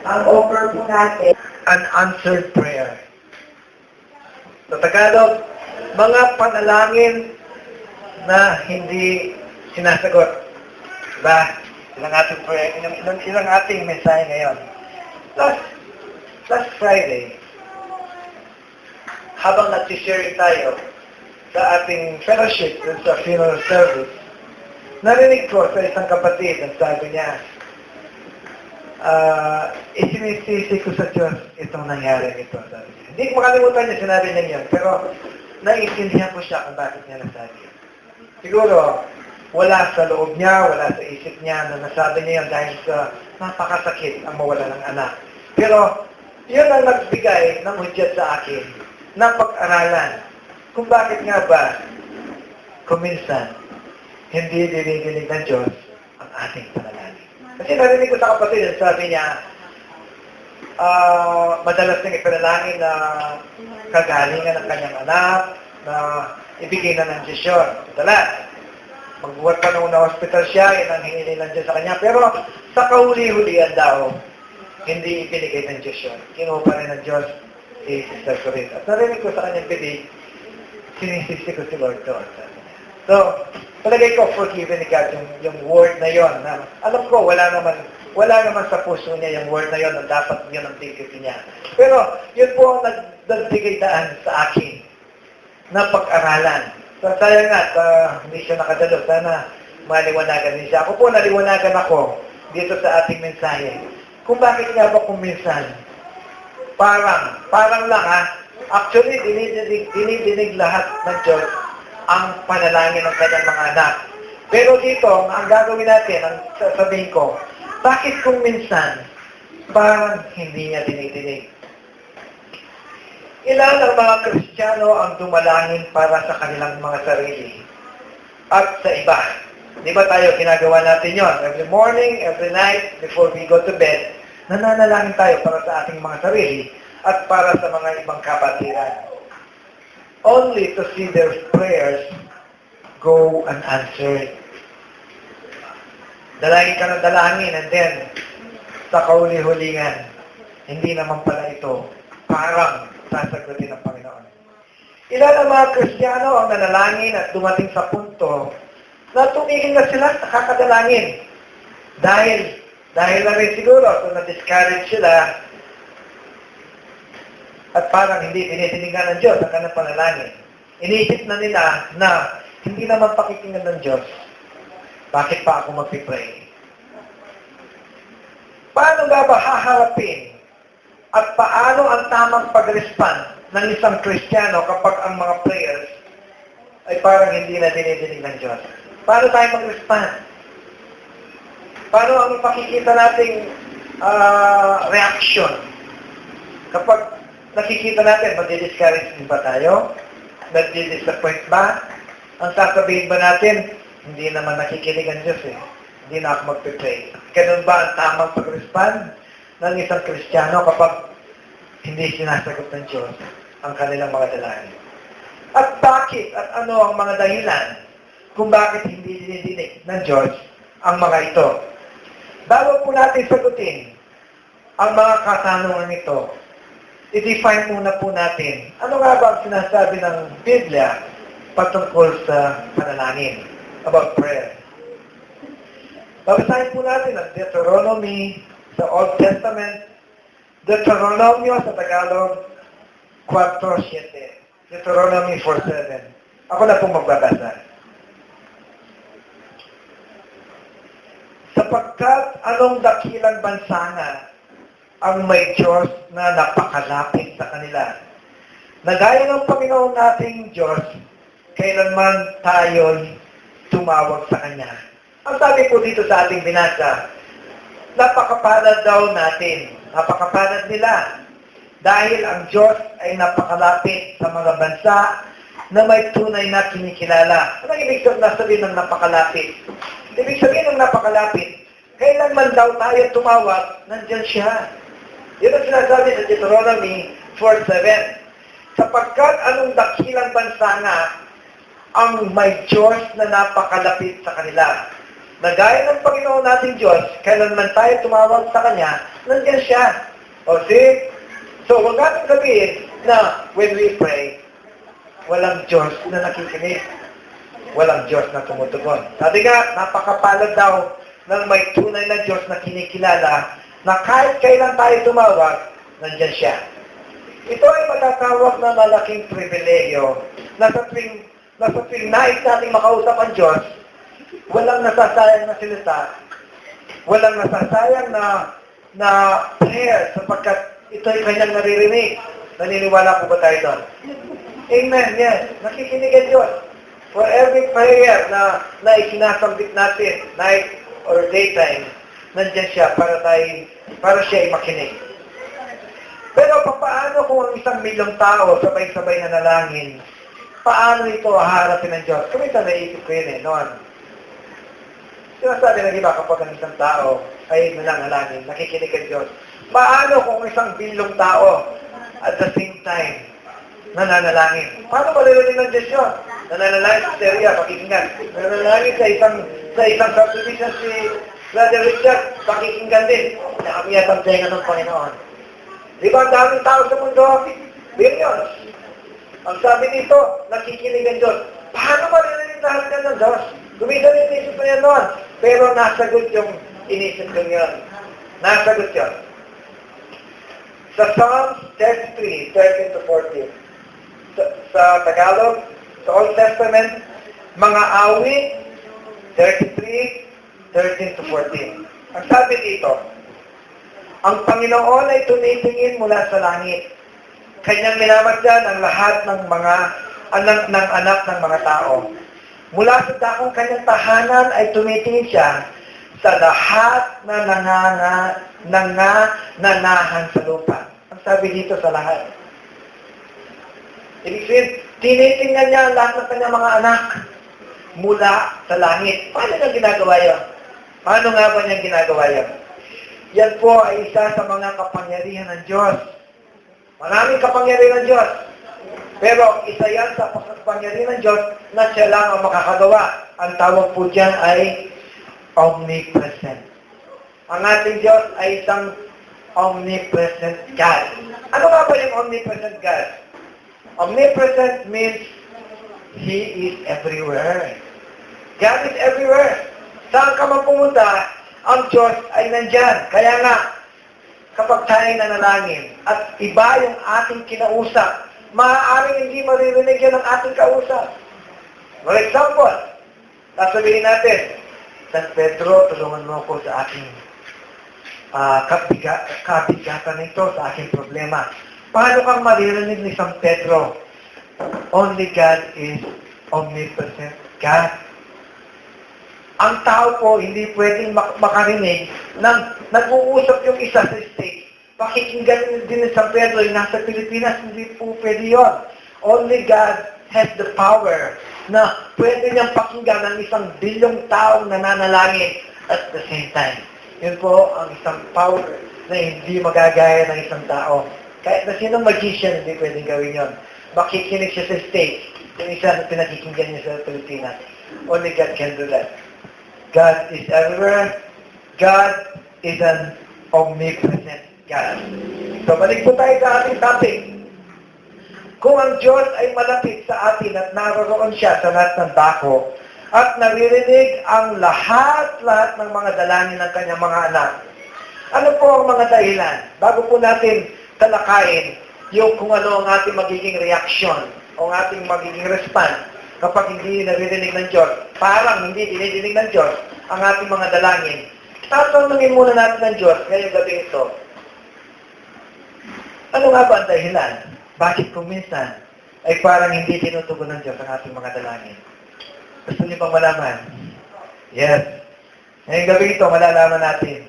Ang offer po natin, unanswered prayer. Sa Tagalog, mga panalangin na hindi sinasagot. Diba? Ilang ating prayer, ilang ating mensahe ngayon. Last Friday, habang nag-sharing tayo sa ating fellowship sa funeral service, narinig ko sa isang kapatid, ang sabi niya, isinisisi ko sa Diyos itong nangyari nito. Sabi niya. Hindi ko makalimutan niya sinabi niya yun, pero naiintindihan ko siya kung bakit niya nasabi. Siguro, wala sa loob niya, wala sa isip niya na nasabi niya yun dahil sa napakasakit ang mawala ng anak. Pero, yun ang nagbigay ng hudyat sa akin na pag-aralan kung bakit nga ba kuminsan hindi dinidinig ng Diyos ang ating panalangin. Kasi narinig ko sa kapatid, sabi niya, madalas nang ipanalangin na kagalingan ng kanyang anak, na ibigay na ng Diyos yun. Madalas. Magbuhat pa nung na-hospital siya, yun ang hinili ng Diyos sa kanya. Pero sa kahuli-hulian daw, hindi ibinigay ng Diyos yun. Kinuha pa rin ng Diyos si Sister Corinne. At narinig ko sa kanyang bibig, sinisisi ko si Lord doon. So, palagay ko, forgiven ni God yung word na yon. Na, alam ko, wala naman sa puso niya yung word na yon na dapat yun ang bigay niya. Pero, yun po ang nagbigay daan sa akin na pag-aralan. So, sayang nga, hindi siya nakadalo. Sana maliwanagan din siya. Ako po, naliwanagan ako dito sa ating mensahe. Kung bakit nga ba kung minsan, parang lang actually, dinidinig lahat ng Diyos ang panalangin ng kanyang mga anak. Pero dito, ang gagawin natin, ang sasabihin ko, bakit kung minsan, parang hindi niya dinidinig? Ilan ang mga Kristiyano ang dumalangin para sa kanilang mga sarili at sa iba? Di ba tayo ginagawa natin yon? Every morning, every night, before we go to bed, nananalangin tayo para sa ating mga sarili at para sa mga ibang kapatiran. Only to see their prayers go unanswered. Dalangin ka ng dalangin and then sa kauli-hulingan, hindi naman pala ito parang sasagutin ng Panginoon. Ilan ang mga Kristiyano ang nanalangin at dumating sa punto na tumigil na sila sa kakadalangin. Dahil na rin siguro kung na-discourage sila at parang hindi tinitinigan ng Diyos ang kanilang panalangin. Iniisip na nila na hindi naman pakikinggan ng Diyos. Bakit pa ako magpipray? Paano nga ba haharapin at paano ang tamang pag-respond ng isang Kristiyano kapag ang mga prayers ay parang hindi na dinidinig ng Diyos? Paano tayo mag-respond? Paano ang pakikita nating reaction? Kapag nakikita natin, mag-discourage din ba tayo? Nag-disappoint ba? Ang sasabihin ba natin, hindi naman nakikinig ang Diyos eh. Hindi na ako magpipray. Ganun ba ang tamang pag-respond ng isang Kristiyano kapag hindi sinasagot ng Diyos ang kanilang mga dalangin? At bakit at ano ang mga dahilan kung bakit hindi dinidinig ng Diyos ang mga ito? Bago po natin sagutin ang mga katanungan ito, i-define muna po natin ano nga ba ang sinasabi ng Biblia patungkol sa panalangin, about prayer. Babasahin po natin ang Deuteronomy sa Old Testament, Deuteronomio sa Tagalog 4:7. Deuteronomy 4:7. Ako na po magbabasa. Sapagkat anong dakilang bansa nga ang may Diyos na napakalapit sa kanila. Na gaya ng Panginoon nating Diyos, kailanman tayo'y tumawag sa Kanya. Ang sabi po dito sa ating binasa, napakapalad daw natin, napakapalad nila. Dahil ang Diyos ay napakalapit sa mga bansa na may tunay na kinikilala. Ano ang ibig sabihin ng napakalapit? Ibig sabihin ng napakalapit, kailanman daw tayo tumawag, nandiyan siya. Yun ang sinasabi sa Deuteronomy 4:7. Sapagkat anong dakilang bansa nga ang may Diyos na napakalapit sa kanila. na gaya ng Panginoon nating Diyos, kailanman tayo tumawag sa Kanya, nandiyan siya. O see? So, huwag natin sabihin na when we pray, walang Diyos na nakikinig. Walang Diyos na tumutugon. Sabi nga, napakapalad daw ng may tunay na Diyos na kinikilala na kahit kailan tayo tumawag, nandiyan siya. Ito ay matatawag na malaking pribileyo na sa tuwing nais nating makausap ang Diyos, walang nasasayang na salita, walang nasasayang na prayer sapagkat ito ay kanyang naririnig. Naniniwala po ba tayo doon? Amen, yes. Nakikinig ang Diyos. For every prayer na isinasambit natin, night or daytime, nandiyan siya para siya ay makinig. Pero paano kung ang 1,000,000 tao sabay-sabay na nalangin, paano ito haharapin ng Diyos? Kumita naisip ko yun noon. Sinasabi na iba kapag ang isang tao ay nananalangin, nakikinig ang Diyos. Paano kung 1,000,000,000 tao at the same time nananalangin? Paano maririnig ng Diyos yun? Nananalangin sa Syria, pakikinggan. Nananalangin sa isang subdivision si Brother Richard, pakikinggan din. Kami at ang tenga ng Panginoon. Di ba ang daming tao sa mundo? Billions. Ang sabi dito, nakikinig ang Diyos. Paano maririnig lahat ka ng Diyos? Kumisa rin inisip ko yan noon. Pero nasagot yung inisip ko yun. Nasagot yun. Sa Psalms 33, 13 to 14. Sa Tagalog, sa Old Testament, mga awit, 33, 13 to 14. Ang sabi dito, ang Panginoon ay tumitingin mula sa langit. Kanyang minamasdan ang lahat ng mga anak ng mga tao. Mula sa dakong kanyang tahanan ay tumitingin siya sa lahat na nanganahan sa lupa. Ang sabi dito sa lahat. Ibig sabihin, tinitingnan niya ang lahat ng kanyang mga anak mula sa langit. Paano niya ginagawa yun? Paano nga ba niya ginagawa yun? Yan po ay isa sa mga kapangyarihan ng Diyos. Maraming kapangyarihan ng Diyos. Pero isa yan sa kapangyarihan ng Diyos na siya lang ang makakagawa. Ang tawag po dyan ay omnipresent. Ang ating Diyos ay isang omnipresent God. Ano nga ba yung omnipresent God? Omnipresent means He is everywhere. God is everywhere. Saan ka man pumunta, ang Diyos ay nandyan. Kaya nga, kapag tayo nanalangin at iba yung ating kinausap, maaaring hindi maririnig yan ang ating kausap. For example, sasabihin natin, San Pedro, tulungan mo ako sa aking kabigatan nito, sa aking problema. Paano kang maririnig ni San Pedro? Only God is omnipresent God. Ang tao po hindi pwedeng makarinig nang nag-uusap yung isa sa stage. Pakikinggan din ni San Pedro yung nasa Pilipinas, hindi po pwede yun. Only God has the power na pwede niyang pakinggan ng 1,000,000,000 taong nananalangin at the same time. Yun po ang isang power na hindi magagaya ng isang tao. Kahit na sinong magician, hindi pwedeng gawin yun. Makikinig siya sa stage. Yung isa na pinakikinggan niya sa Pilipinas. Only God can do that. God is everywhere. God is an omnipresent God. So, balik po tayo sa ating topic. Kung ang Diyos ay malapit sa atin at naroon siya sa lahat ng dako at naririnig ang lahat ng mga dalangin ng kanyang mga anak, ano po ang mga dahilan? Bago po natin talakayin yung kung ano ang ating magiging reaction o ang ating magiging response kapag hindi naririnig ng Diyos, parang hindi dinidinig ng Diyos ang ating mga dalangin. Tatanungin muna natin ng Diyos ngayong gabi ito. Ano nga ba ang dahilan? Bakit kung minsan ay parang hindi tinutugon ng Diyos ang ating mga dalangin? Gusto niyo bang malaman? Yes. Ngayong gabi ito, malalaman natin.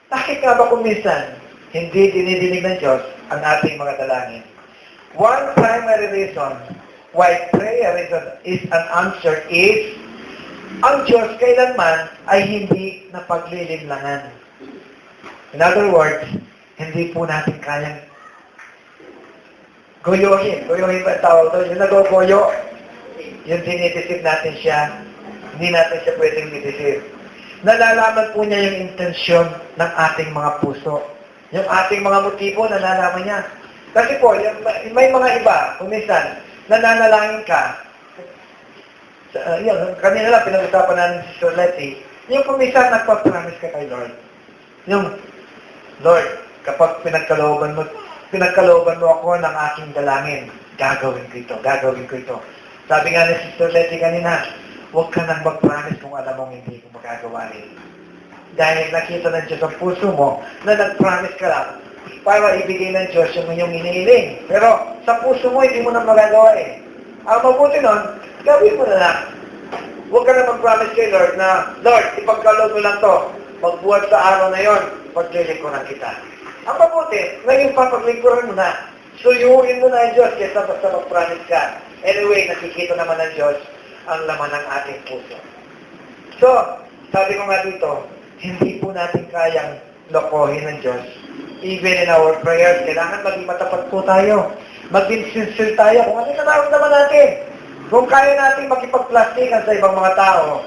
Bakit nga ba kung minsan hindi dinidinig ng Diyos ang ating mga dalangin? One primary reason why prayer is unanswered is ang Diyos kailanman ay hindi napaglilimlangan. In other words, hindi po natin kayang goyohin. Goyohin ba ang tawag doon? Yung nagogoyo, yung dinidisip natin siya, hindi natin siya pwedeng didisip. Nalalaman po niya yung intensyon ng ating mga puso. Yung ating mga motibo, nalalaman niya. Kasi po, may mga iba, kung minsan, nananalangin ka, yun, kanina lang pinag-usapan namin si Sister Letty, yung kung minsan nagpa-promise ka kay Lord. Yung, Lord, kapag pinagkalooban mo ako ng aking dalangin, gagawin ko ito, gagawin ko ito. Sabi nga ni Sister Letty kanina, huwag ka nang mag-promise kung alam mong hindi ko magagawa rin. Dahil nakita ng Diyos ang puso mo na nag-promise ka lang para ibigay ng Diyos yung inyong inihiling. Pero sa puso mo, hindi mo na magagawa eh. Ang mabuti nun, gawin mo na lang. Huwag ka na mag-promise kay Lord na, Lord, ipagkaloob mo lang to. Magbuhat sa araw na yon, paglilingkuran kita. Ang mabuti, ngayon pa paglingkuran mo na. Suyuin mo na ang Diyos kaysa basta mag-promise ka. Anyway, nakikita naman ng Diyos ang laman ng ating puso. So, sabi ko nga dito, hindi po natin kayang lokohin ng Diyos. Even in our prayers, kailangan maging matapat po tayo. Maging sincere tayo kung ano yung nararamdaman natin. Kung kaya natin makipagplastikan sa ibang mga tao,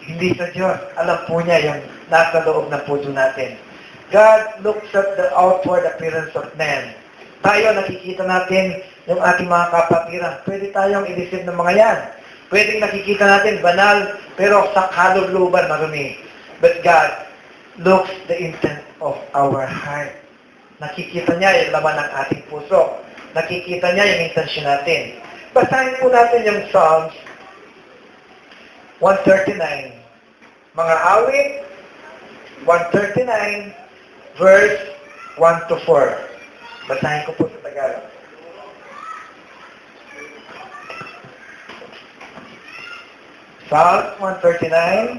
hindi sa Diyos. Alam po niya yung nasa loob ng puso natin. God looks at the outward appearance of man. Tayo, nakikita natin yung ating mga kapatiran. Pwede tayong i-receive ng mga yan. Pwedeng nakikita natin banal, pero sa kaluluban marumi. But God looks the intent of our heart. Nakikita niya yung laman ng ating puso. Nakikita niya yung intensyon natin. Basahin po natin yung Psalms 139. Mga awit, 139, verse 1 to 4. Basahin ko po sa Tagalog. Psalms 139,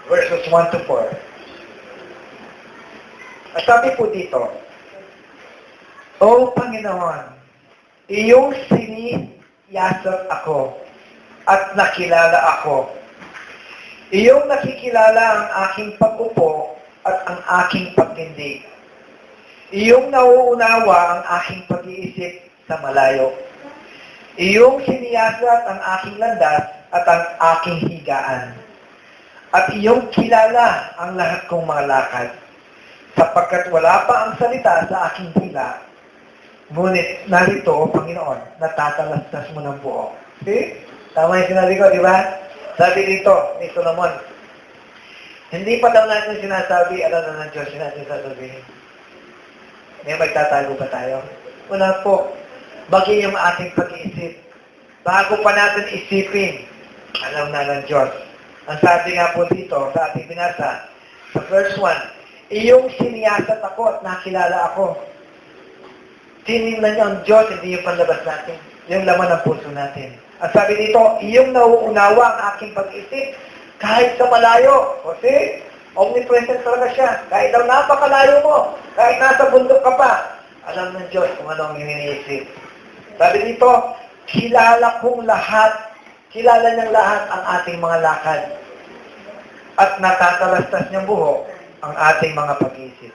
verses 1 to 4. At sabi po dito, O Panginoon, iyong siniyasat ako at nakilala ako. Iyong nakikilala ang aking pag-upo at ang aking pagtindig. Iyong nauunawa ang aking pag-iisip sa malayo. Iyong siniyasat ang aking landas at ang aking higaan. At iyong kilala ang lahat kong mga lakad, sapagkat wala pa ang salita sa aking dila. Ngunit narito, Panginoon, natatalastas mo ng buo. See? Tama yung sinabi ko, di ba? Sabi dito ni Solomon, hindi pa daw natin sinasabi, alam na ng Diyos natin sasabihin. May magtatago pa tayo? Wala po. Bagay yung ating pag-iisip. Bago pa natin isipin, alam na ng Diyos. Ang sabi nga po dito, sa ating binasa, sa verse 1, iyong siniyasat ako at nakilala ako. Tinignan niya ang Diyos, hindi yung panlabas natin. Yung laman ng puso natin. Ang sabi dito, iyong nauunawa ang aking pag-isip kahit sa malayo. Kasi, omnipresent talaga siya. Kahit daw napakalayo mo, kahit nasa bundok ka pa, alam ng Diyos kung ano ang iniisip. Sabi dito, kilala kong lahat, kilala niyang lahat ang ating mga lakad. At natatalastas niyang buhok ang ating mga pag-iisip.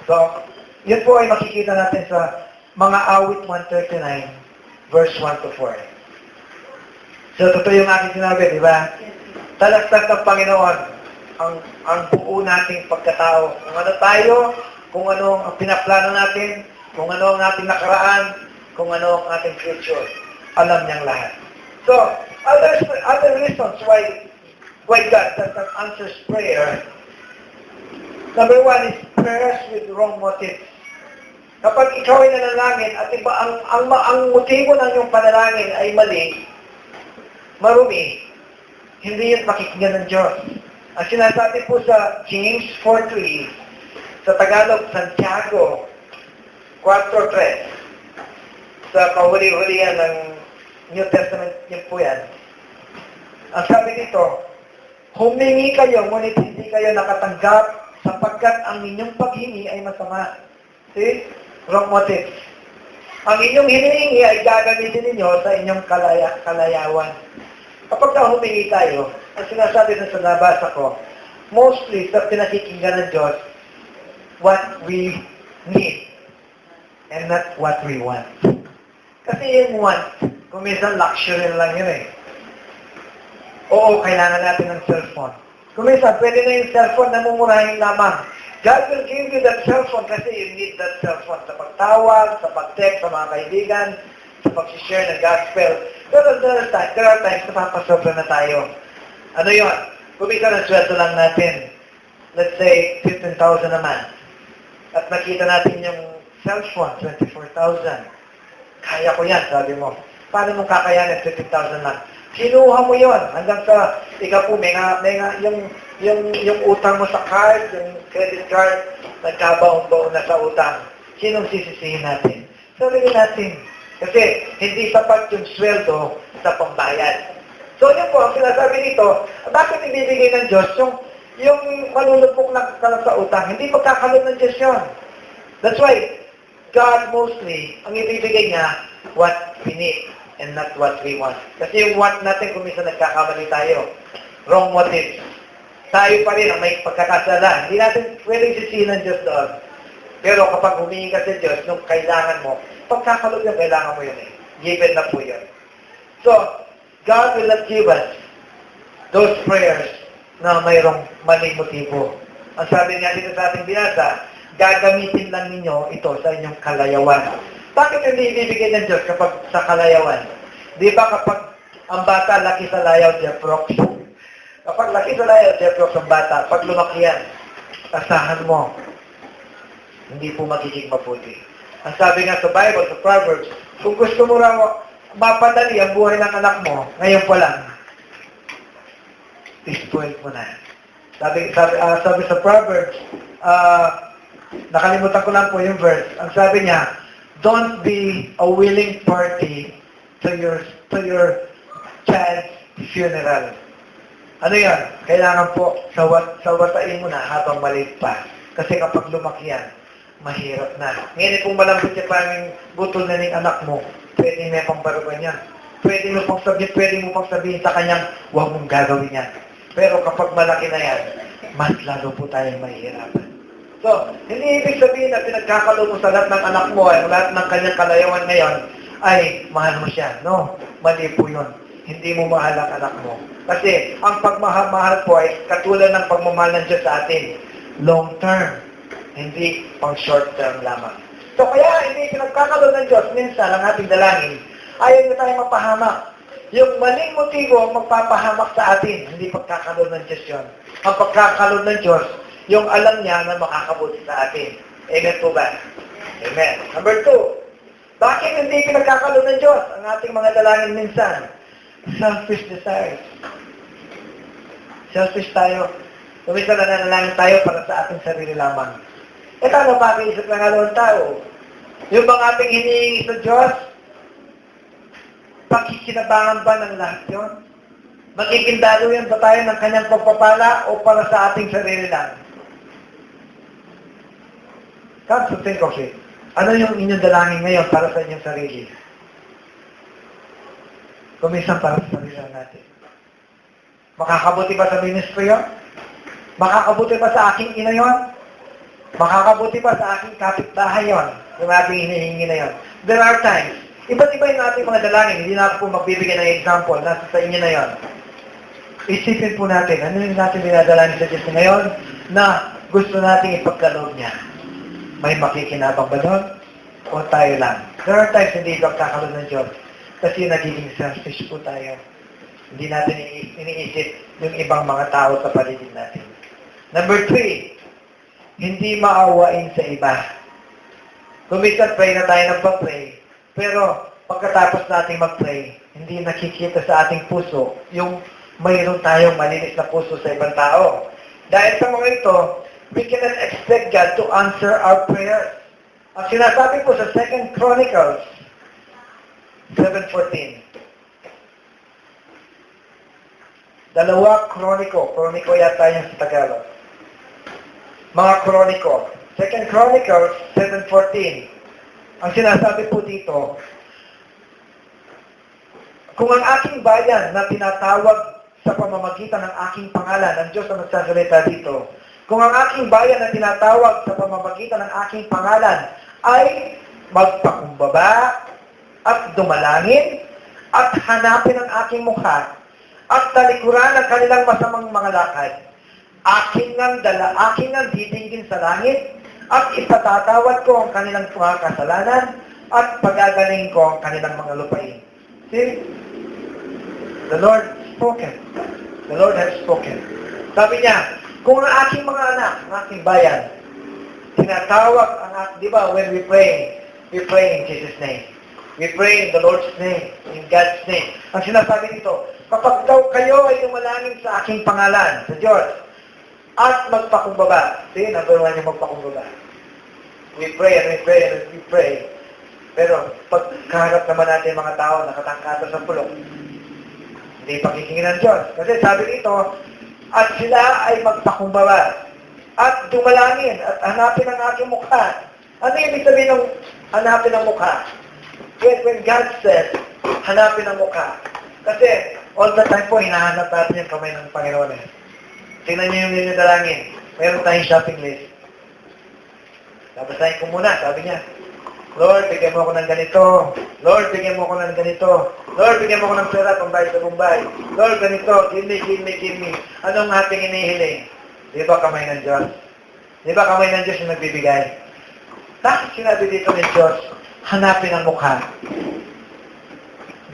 So, yun po ay makikita natin sa mga awit 139, verse 1 to 4. So, totoo yung aking sinabi, di ba? Talastas ng Panginoon ang buo nating pagkatao. Kung ano tayo, kung ano ang pinaplano natin, kung ano ang ating nakaraan, kung ano ang ating future. Alam niyang lahat. So, other reasons why God does not answers prayer. Number one is prayers with wrong motives. Kapag ikaw ay nanalangin at iba ang motibo ng iyong panalangin ay mali, marumi, hindi yun pakikinggan ng Diyos. Ang sinasabi po sa James 4:3, sa Tagalog, Santiago 4:3, sa kahuli-hulihan ng New Testament, yun po yan. Ang sabi dito, humingi kayo, ngunit hindi kayo nakatanggap sapagkat ang inyong paghingi ay masama. See? Wrong motive. Ang inyong hinihingi ay gagamitin ninyo sa inyong kalayawan. Kapag humingi tayo, ang sinasabi na sa nabasa ko, mostly sa pinakikinggan ng Diyos, what we need and not what we want. Kasi yung want, kung minsan luxury lang yun eh. Oo, kailangan natin ng cellphone. Kung minsan, pwede na yung cellphone na mumurahin lamang. God will give you that cellphone kasi you need that cellphone sa pagtawag, sa pag-text sa mga kaibigan, sa pag-share ng gospel. Pero there are times na papasobra na tayo. Ano yun? Kumita ng sweldo lang natin. Let's say, 15,000 naman. At nakita natin yung cellphone, 24,000. Kaya ko yan, sabi mo. Paano mong kakayanin 15,000 lang? Kinuha mo yon hanggang sa, ikaw po, yung utang mo sa card, yung credit card, nagkabaon-baon na sa utang. Sinong sisisihin natin? Sarili natin. Kasi hindi sapat yung sweldo sa pambayad. So yun po, ang sinasabi nito, bakit ibibigay ng Diyos yung malulupok na ka lang sa utang? Hindi magkakalun ng Diyos yun. That's why, God mostly, ang ibibigay niya, what we need and not what we want. Kasi yung what natin, kung minsan nagkakamali tayo, wrong motive. Tayo pa rin ang may pagkakasala. Hindi natin pwedeng sisihin ng Diyos doon. Pero kapag humingi ka sa Diyos, nung kailangan mo, pagkakalog yung kailangan mo yun eh. Given na po yun. So, God will not give us those prayers na mayroong maling motibo. Ang sabi nga dito sa ating binasa, gagamitin lang ninyo ito sa inyong kalayawan. Bakit hindi ibibigay ng Diyos kapag sa kalayawan? Di ba kapag ang bata laki sa layaw, Jeprox? Kapag laki sa layaw, Jeprox ang bata, pag lumaki yan, asahan mo, hindi po magiging mabuti. Ang sabi nga sa Bible, sa Proverbs, kung gusto mo raw mapadali ang buhay ng anak mo, ngayon pa lang, spoil mo na. Sabi sa Proverbs, nakalimutan ko lang po yung verse. Ang sabi niya, don't be a willing party to your child's funeral. Ano yan? Kailangan po sawatain mo na habang maliit pa. Kasi kapag lumaki yan, mahirap na. Ngayon kung malambot siya parang butol na ng anak mo, pwede may pambarugan niya. Pwede mo pang sabihin sa kanyang, huwag mong gagawin yan. Pero kapag malaki na yan, mas lalo po tayong mahihirapan. So, hindi ibig sabihin na pinagkakalo mo sa lahat ng anak mo, ay lahat ng kanyang kalayawan ngayon, ay mahal mo siya. No, mali po yun. Hindi mo mahal ang anak mo. Kasi, ang pagmahal po ay katulad ng pagmamahal ng Diyos sa atin. Long term. Hindi pang short term lamang. So, kaya hindi pinagkakalo ng Diyos, minsan ang ating dalangin, ayaw na tayo mapahamak. Yung maling motibo ang magpapahamak sa atin, hindi pagkakalo ng Diyos yun. Ang pagkakalo ng Diyos, yung alam niya na makakabuti sa atin. Amen po ba? Amen. Number 2, bakit hindi pinagkakalo ng Diyos ang ating mga dalangin minsan? Selfish desires. Selfish tayo. Kumisa na nanalangin tayo para sa ating sarili lamang. E tama pa ang isip ng alawang tao. Yung bang ating hinihingi sa Diyos, pakikinabangan ba ng lahat yun? Magiging daluyan ba tayo ng kanyang pagpapala o para sa ating sarili lang? Come to think of it. Ano yung inyong dalangin ngayon para sa inyong sarili? Kuminsan para sa sarili natin. Makakabuti ba sa ministry yun? Makakabuti ba sa aking ina yun? Makakabuti ba sa aking kapitbahay yun? Yung ating hinihingi na yun. There are times, iba't iba yung ating mga dalangin, hindi na ako po magbibigay ng example, nasa sa inyo na yun. Isipin po natin, ano yung natin dinadalangin sa Diyos ngayon na gusto nating ipagkaloob niya. May makikinabang ba doon? O tayo lang? There are times hindi ipagkakaloob ng Diyos kasi nagiging selfish po tayo. Hindi natin iniisip yung ibang mga tao sa paligid natin. Number 3, hindi maawain sa iba. Kumisan, pray na tayo ng pag-pray. Pero pagkatapos natin mag-pray, hindi nakikita sa ating puso yung mayroon tayong malinis na puso sa ibang tao. Dahil sa mga ito, we cannot expect God to answer our prayers. Ang sinasabi po sa 2 Chronicles 7:14. Kroniko yata yung sa Tagalog. Mga Kroniko. 2 Chronicles 7:14. Ang sinasabi po dito, kung ang aking bayan na tinatawag sa pamamagitan ng aking pangalan, ang Diyos ang nagsasalita dito, kung ang aking bayan na tinatawag sa pamamagitan ng aking pangalan ay magpakumbaba at dumalangin at hanapin ang aking mukha at talikuran ang kanilang masamang mga lakad. Aking ngang didinggin sa langit, at ipatatawad ko ang kanilang mga kasalanan, at pagagaling ko ang kanilang mga lupain. See? The Lord spoken. The Lord has spoken. Sabi niya, kung ang aking mga anak, ang aking bayan, tinatawag ang aking, di ba, when we pray in Jesus' name. We pray in the Lord's name, in God's name. Ang sinasabi dito, kapag daw kayo ay tumalangin sa aking pangalan, sa Diyos, at magpakumbaba. See, number one yung magpakumbaba. We pray and we pray and we pray. Pero pag kaharap naman natin mga tao nakatangkato sa pulong, hindi pakikingin ng Diyos. Kasi sabi dito, at sila ay magpakumbaba at dumalangin at hanapin ang aking mukha. Ano yung ibig sabihin ng hanapin ang mukha? Yet when God says, hanapin ang mukha. Kasi all the time po, hinahanap natin yung kamay ng Panginoon. Tingnan niyo yung dalangin. Meron tayong shopping list. Babasahin ko muna, sabi niya, Lord, bigyan mo ako ng ganito. Lord, bigyan mo ako ng ganito. Lord, bigyan mo ako ng pera pambay sa Bombay. Lord, ganito. Give me. Anong ating inihiling? Di ba kamay ng Diyos? Di ba kamay ng Diyos yung nagbibigay? Bakit sinabi dito ng Diyos, hanapin ang mukha?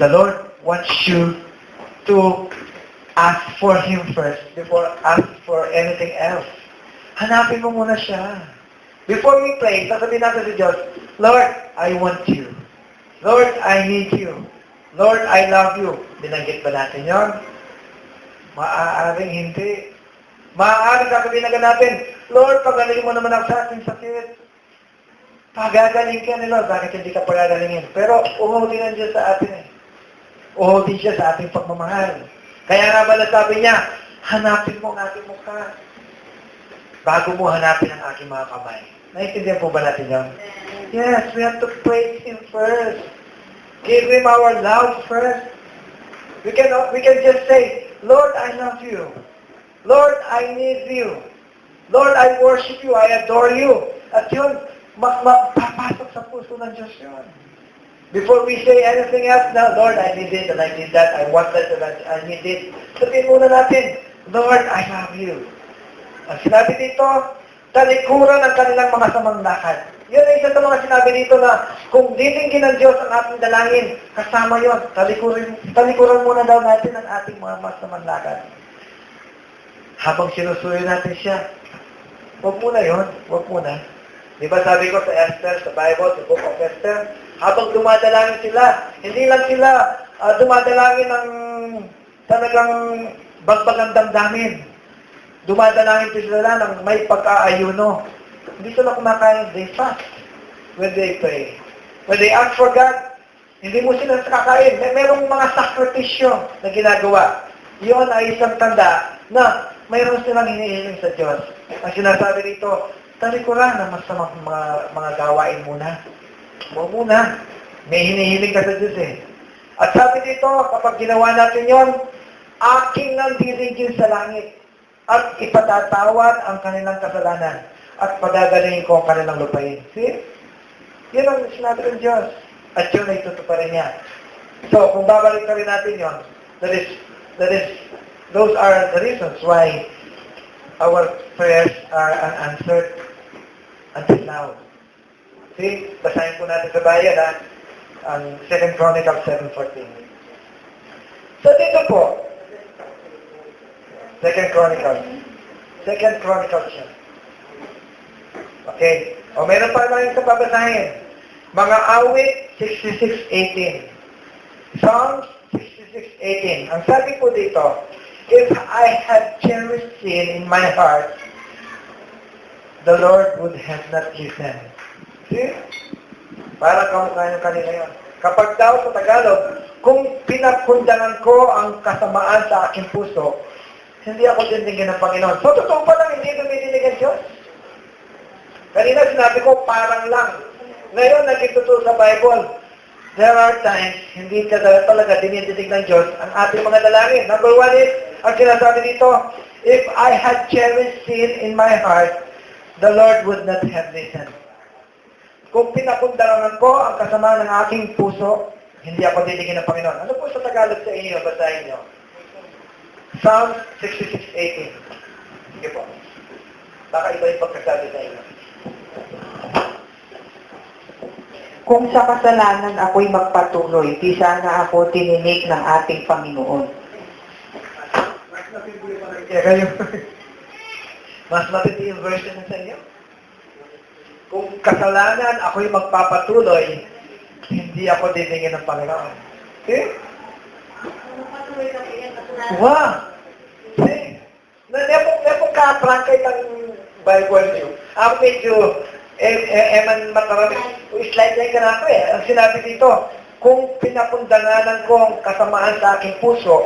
The Lord wants you to ask for Him first before ask for anything else. Hanapin mo muna siya. Before we pray, sasabihin natin sa Diyos, Lord, I want you. Lord, I need you. Lord, I love you. Binanggit ba natin yun? Maaaring hindi. Maaaring sasabihin natin, Lord, pagaling mo naman ako sa ating sakit. Pagagaling ka ni Lord, bakit hindi ka pagagalingin? Pero uhutin ang Diyos sa atin eh. Uhutin siya sa ating pagmamahal. Kaya nga ba nasabi niya, hanapin mo ang aking mukha bago mo hanapin ang aking mga kamay. Naintindihan po ba natin yun? Yes, we have to praise Him first. Give Him our love first. We can just say, Lord, I love you. Lord, I need you. Lord, I worship you. I adore you. At yun, magpapasok sa puso ng Diyos yun. Before we say anything else, now, Lord, I need it and I need that. I want that and I need it. Sabihin muna natin, Lord, I love you. Ang sinabi dito, talikuran ang kanilang mga samang lakad. Yun ay isa sa mga sinabi dito na kung ditinggin ng Diyos ang ating dalangin, kasama yun, talikuran muna daw natin ang ating mga masamang lakad. Habang sinusuyo natin siya, huwag muna yun, huwag muna. Di ba sabi ko sa Esther, sa Bible, sa Book of Esther, habang dumadalangin sila, hindi lang sila dumadalangin ng talagang bagbagang damdamin. Dumadalangin sila ng may pag-aayuno. Hindi sila kumakain, they fast when they pray. When they ask for God, hindi mo sila kakain. Merong mga sakripisyo na ginagawa. Iyon ay isang tanda na mayroon silang hinihiling sa Diyos. Ang sinasabi dito, talikuran ang masamang mga gawain muna. Huwag muna. May hinihiling ka sa Diyos eh. At sabi dito, kapag ginawa natin yon, aking nang didigin sa langit at ipatatawad ang kanilang kasalanan at pagagalingin ko ang kanilang lupain. See? Yun ang sinabi ng Diyos. At yun ay tutuparin niya. So, kung babalik na rin natin yun, those are the reasons why our prayers are unanswered until now. See? Basahin po natin sa bayan, ang 2 Chronicles 7:14. So, dito po, 2 Chronicles siya. Okay. O, meron pa lang sa babasahin. Mga awit 66:18. Psalms 66:18. Ang sabi po dito, if I had cherished sin in my heart, the Lord would have not listened. See? Para kamukha yung kanila yun. Kapag daw sa Tagalog, kung pinapundangan ko ang kasamaan sa aking puso, hindi ako dindigin ng Panginoon. So, totoo pa lang, hindi dumidinig ang Diyos. Kanina sinabi ko, parang lang. Ngayon, naging totoo sa Bible. There are times, hindi ka talaga dinidinig ng Diyos ang ating mga dalangin. Number one is, ang sinasabi dito, if I had cherished sin in my heart, the Lord would not have listened. Kung pinapundaran ko ang kasama ng aking puso, hindi ako didigin ng Panginoon. Ano po sa Tagalog sa inyo? Basahin nyo. Psalm 66:18. Sige po. Baka iba yung pagkasabi sa inyo. Kung sa kasalanan ako'y magpatuloy, di sana ako tininig ng ating Panginoon. Mas matindi pa rin kayo. Mas matindi yung version sa inyo. Kung kasalanan ako'y magpapatuloy, hindi ako didingin ng Panginoon. Okay? Wow! See? Nepo ka-prangkay ng Bible niyo. Ako medyo, eman matarami, slide ka na ako eh. Ang sinabi dito, kung pinapundanganan ko ang kasamaan sa aking puso,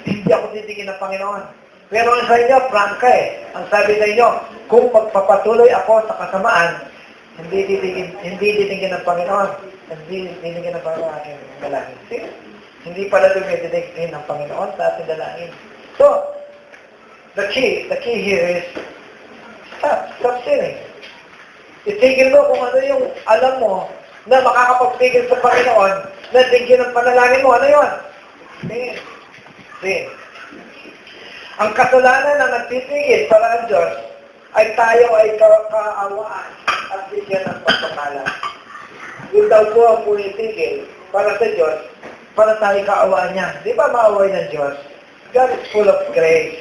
hindi ako titingin ng Panginoon. Pero ang sa inyo, prangka eh. Ang sabi sa inyo, kung magpapatuloy ako sa kasamaan, hindi titingin ng Panginoon. Hindi titingin ng Panginoon ang aking dalangin. See? Hindi pala dumidinig ng Panginoon sa ating dalangin. So, the key here is, stop sinning. Itigil mo kung ano yung alam mo na makakapagtigil sa Panginoon na tigil ng panalangin mo. Ano yun? Sin. Ang kasalanan na nagtitigil para ang Diyos ay tayo ay kaawaan at bigyan ng pagpapala. Yun daw po ang punitigil para sa Diyos, para tayo kaawaan niya. Di ba maaway ng Diyos? God is full of grace,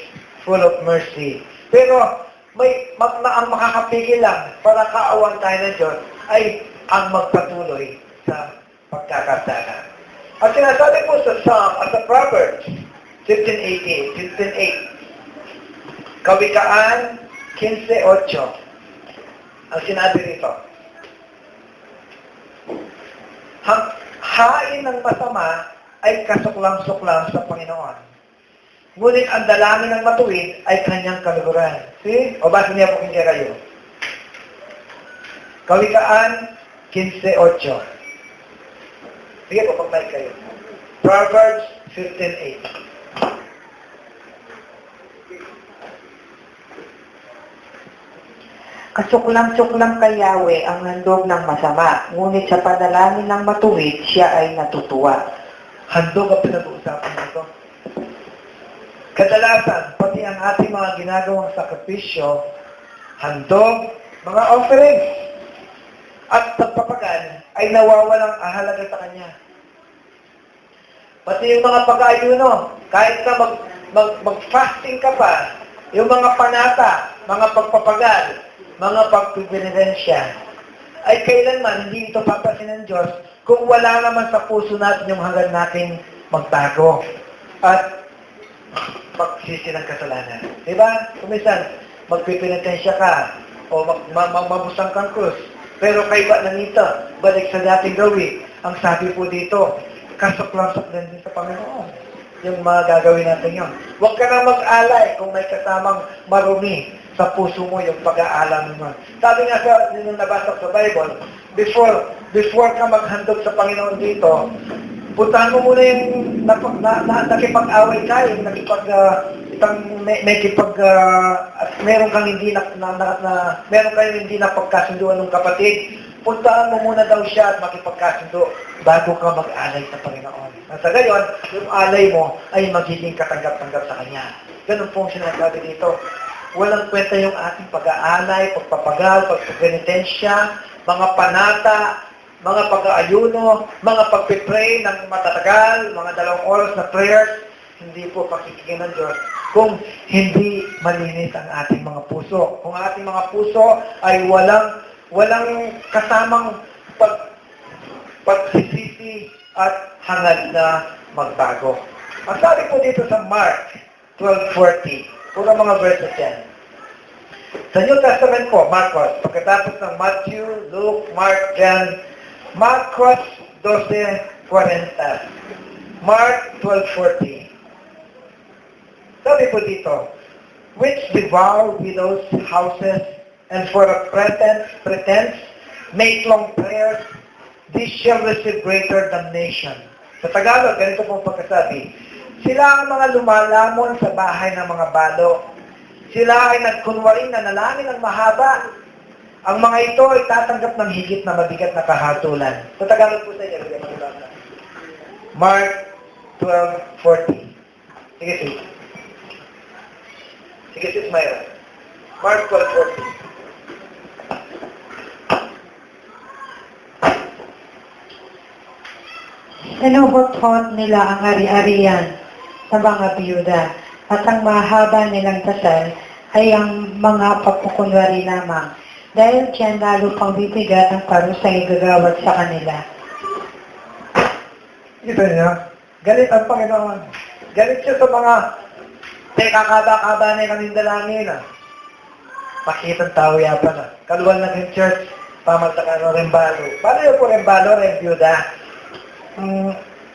full of mercy. Pero ang makakapigil lang para kaawaan tayo ng Diyos ay ang magpatuloy sa pagkakasala. At sinasabi po sa Psalm at sa Proverbs 15:8, Kawikaan 15:8, ang sinabi rito, hain ng masama ay kasuklam-suklam sa Panginoon. Ngunit ang dalangin ng matuwid ay kanyang kaluguran. See? O basa niya po kanya kayo. Kawikaan 15:8. Sige po, pagpahit kayo. Proverbs 15:8. Kasuklam-suklam kay Yahweh ang handog ng masama, ngunit sa panalangin ng matuwid, siya ay natutuwa. Handog ang pinag-uusapan nito. Kadalasan, pati ang ating mga ginagawang sakripisyo, handog, mga offerings, at pagpapagal ay nawawalang ahalaga sa Kanya. Pati yung mga pag-aayuno, kahit na mag-fasting ka pa, yung mga panata, mga pagpapagal, mga pagpipinirensya, ay kailanman hindi ito papasin ng Diyos kung wala naman sa puso natin yung hanggang natin magtago at magsisi ng kasalanan. Diba? Kung minsan, magpipinitensya ka o mabusang kang krus. Pero kaiba na nito, balik sa dating gawin. Ang sabi po dito, kasuklam-suklan din sa Panginoon. Yung mga gagawin natin yun. Huwag ka na mag-alay kung may kasamang marumi sa puso mo yung pag-aalam mo. Sabi nga sa nung nabasa sa Bible, before ka maghandog sa Panginoon dito, puntahan mo muna yung nakipag-away ka, yung meron kang hindi napagkasunduan ng kapatid, puntahan mo muna daw siya at makipagkasundo bago ka mag-alay sa Panginoon. At sa gayon, yung alay mo ay magiging katanggap-tanggap sa Kanya. Ganun po ang sinasabi dito. Walang kwenta yung ating pag-aalay, pagpapagal, pagpapenitensya, mga panata, mga pag-aayuno, mga pagpipray ng matatagal, mga 2 oras na prayers, hindi po pakikinggan ng Diyos kung hindi malinis ang ating mga puso. Kung ang ating mga puso ay walang kasamang pagsisisi at hangad na magbago. Ang sabi po dito sa Mark 12:40, puro mga verses yan. Sa New Testament po, Marcos, pagkatapos ng Matthew, Luke, Mark, John, Marcos 12:40. Mark 12:40. Sabi po dito, which devour widows' houses and for a pretense make long prayers, these shall receive greater damnation. Sa Tagalog, ganito pong pagkasabi, sila ang mga lumalamon sa bahay ng mga balo. Sila ay nagkunwaring nanalangin ng mahaba. Ang mga ito ay tatanggap ng higit na mabigat na kahatulan. Sa Tagalog po sa inyo, Mark 12:40. Sige, sige. Sige, Sis Myra. Mark 12:14. Sinubuthot nila ang ari-arian sa mga biyuda at ang mahaba nilang dasal ay ang mga pagpukunwari lamang. Dahil diyan lalo pang bibigat ang parusang igagawad sa kanila. Kita niyo, galit ang Panginoon. Galit siya sa mga kaba na kaming dalangin. Pakitang tao yapan. Kaluwal na yung church, pamaltakan o rembalo. Paano yung po rembalo, rembiyuda?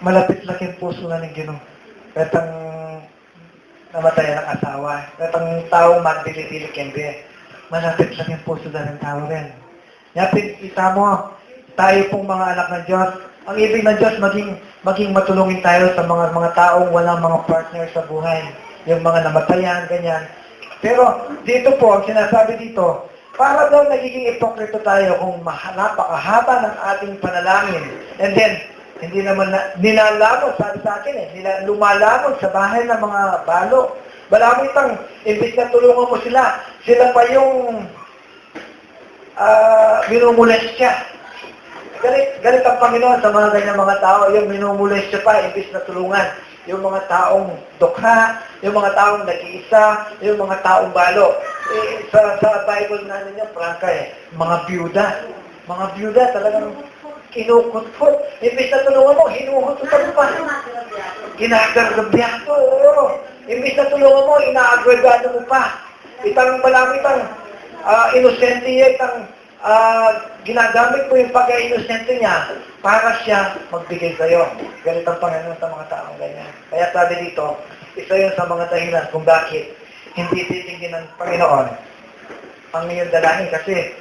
Malapit lang yung puso na ng Ginoo. Katang namatay ng asawa. Katang taong magdili-dili kembe. Malapit lang yung puso na ng tao rin. Yapin, isa mo, tayo pong mga anak ng Diyos. Ang ibig ng Diyos, maging matulungin tayo sa mga taong walang mga partner sa buhay. Yung mga namatayan, ganyan. Pero dito po, ang sinasabi dito, para daw nagiging ipokrito tayo kung napakahaba ng ating panalangin. And then, hindi naman nilalamon, sabi sa akin lumalamon sa bahay ng mga balo. Malamang itang, imbis na tulungan mo sila pa yung minumulestya. Galit ang Panginoon sa mga ganyan mga tao, yung minumulestya pa, imbis na tulungan. Yung mga taong dukha, yung mga taong nag-iisa, yung mga taong balo. Sa Bible na ninyo, prangka mga byuda. Mga byuda talagang kinukutfot. Imbis na tulungan mo, hinuhututan mo pa. Ginagargabyado, oo. Imbis na tulungan mo, inaagregado mo pa. Itang malamitang inosente itang ginagamit mo yung pagka-inosente niya para siya magbigay sa'yo. Ganit ang Panginoon sa mga taong ganyan. Kaya sabi dito, isa yun sa mga dahilan kung bakit hindi titingin ng Panginoon ang iyong dalangin kasi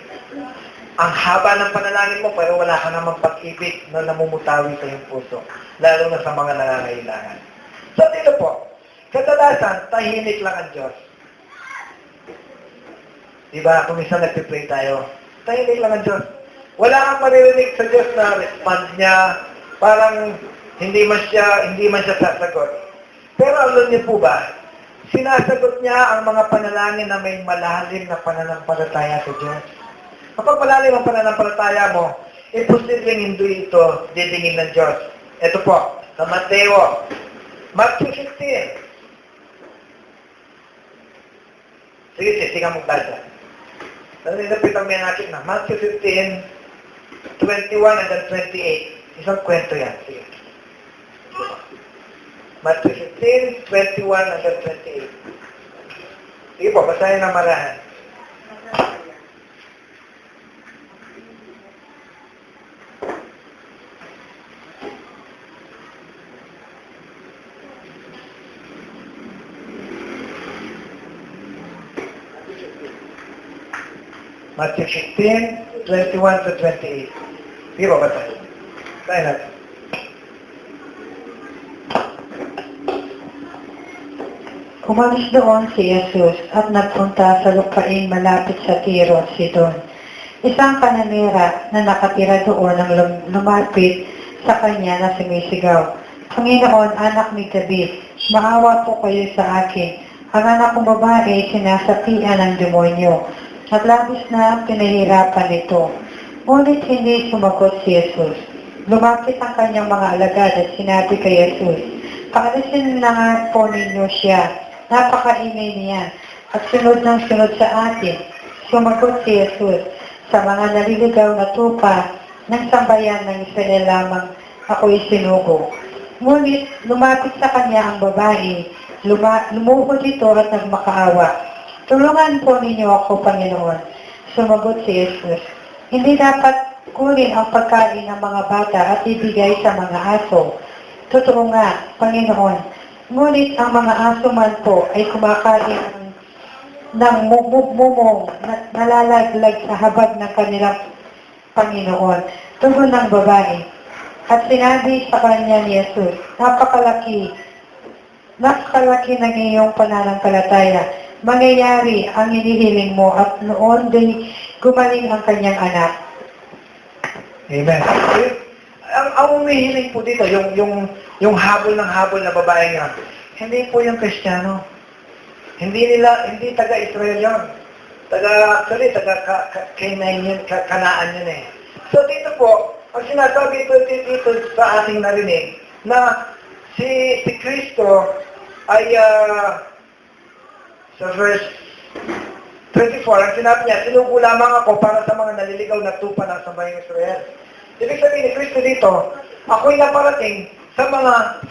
ang haba ng panalangin mo pero wala ka namang pag-ibig na namumutawi sa iyong puso, lalo na sa mga nangangailangan. So dito po, kadalasan, tahimik lang ang Diyos. Diba? Kung minsan nagpipray tayo, tahimik lang ang Diyos. Wala kang maririnig sa Diyos na response niya, parang hindi man siya sasagot. Pero alam niyo po ba, sinasagot niya ang mga panalangin na may malalim na pananampalataya sa Diyos. Kapag malalim ang pananampalataya mo, imposibleng hindi ito didingin ng Diyos. Ito po, sa Mateo, Matthew 15. Sige, sige ka magbasa. Nalilapit ang may nakit na. Matthew 15, 21 and then 28. Isang kwento yan. Sige. Matthew 15, 21 and then 28. Sige po, basahin ang marahan. Matthew 15, 21 to 28. Sige po, basahin. Basahin natin. Umalis doon si Jesus at nagpunta sa lupain malapit sa Tiro at Sidon. Isang kananera na nakatira doon ang lumapit sa kanya na sumisigaw, "Panginoon, anak ni David, maawa po kayo sa akin. Ang anak kong babae sinasapian ng demonyo at labis na pinahirapan ito." Ngunit hindi sumagot si Jesus. Lumapit ang kanyang mga alagad at sinabi kay Jesus, "Paalisin na nga po ninyo siya. Napakaingay niya at sunod ng sunod sa atin." Sumagot si Jesus, "Sa mga naliligaw na tupa ng sambayan ng Israel lamang ako'y sinugo." Ngunit lumapit sa kanya ang babae, lumuhod ito at nagmakaawa. "Tulungan po ninyo ako, Panginoon." Sumagot si Jesus, "Hindi dapat kunin ang pagkain ng mga bata at ibigay sa mga aso." "Totoo nga, Panginoon. Ngunit ang mga aso man po ay kumakain ng mumong na nalalaglag sa habag ng kanilang Panginoon." Tugon ng babae. At sinabi sa kanya ni Jesus, Napakalaki ng iyong pananampalataya. Mangyayari ang hinihiling mo." At noon din gumaling ang kanyang anak. Amen. Ang umihiling po dito, yung habol ng habol na babae nga, hindi po yung Kristiyano. Hindi taga-Israel yun. Actually, Canaan yun, Kanaan yun eh. So dito po, ang sinasabi dito sa ating narinig, na si Kristo ay sa verse 24, ang sinabi niya, sinugo lamang ako para sa mga naliligaw na tupa ng sambayang Israel. Ibig sabihin ni Kristo dito, ako'y naparating sa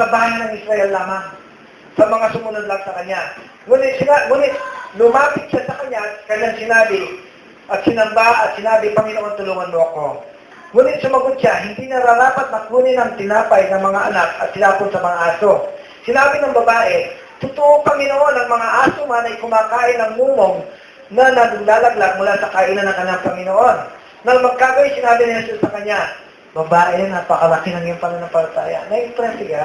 bahay ng Israel lamang, sa mga sumunod lang sa Kanya. Ngunit lumapit siya sa Kanya, kanyang sinabi, at sinamba at sinabi, Panginoon, tulungan mo ako. Ngunit sumagot siya, hindi nararapat na kunin ang tinapay ng mga anak at sinapon sa mga aso. Sinabi ng babae, totoo, Panginoon, ang mga aso man ay kumakain ng mumong na naglalaglag mula sa kainan ng kanyang Panginoon. Nang magkagay, sinabi ni Jesus sa kanya, babae, napakalaki ng iyong pananampalataya. Na-impress siya.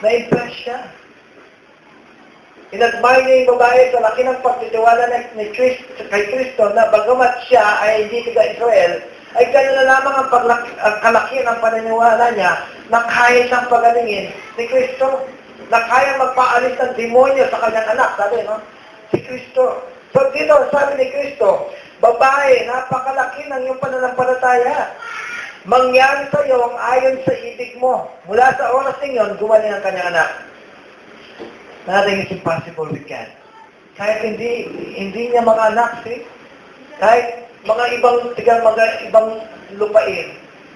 Na-impress siya. Inadmire niya yung babae sa laki ng pagtitiwala kay Kristo na bagamat siya ay hindi taga-Israel, ay gano'n na lamang ang kalaki ng paniniwala niya na kaya siyang pagalingin ni Kristo, na kaya magpaalis ng demonyo sa kanyang anak, sabi, no? Si Kristo. So dito, sabi ni Kristo, babae, napakalaki ng iyong pananampalataya. Mangyari sa iyo ang ayon sa ibig mo. Mula sa oras ng iyon, gumaling ang kanyang anak. Nothing is impossible with God. Kahit hindi niya mga anak, see? Kahit mga ibang lupain,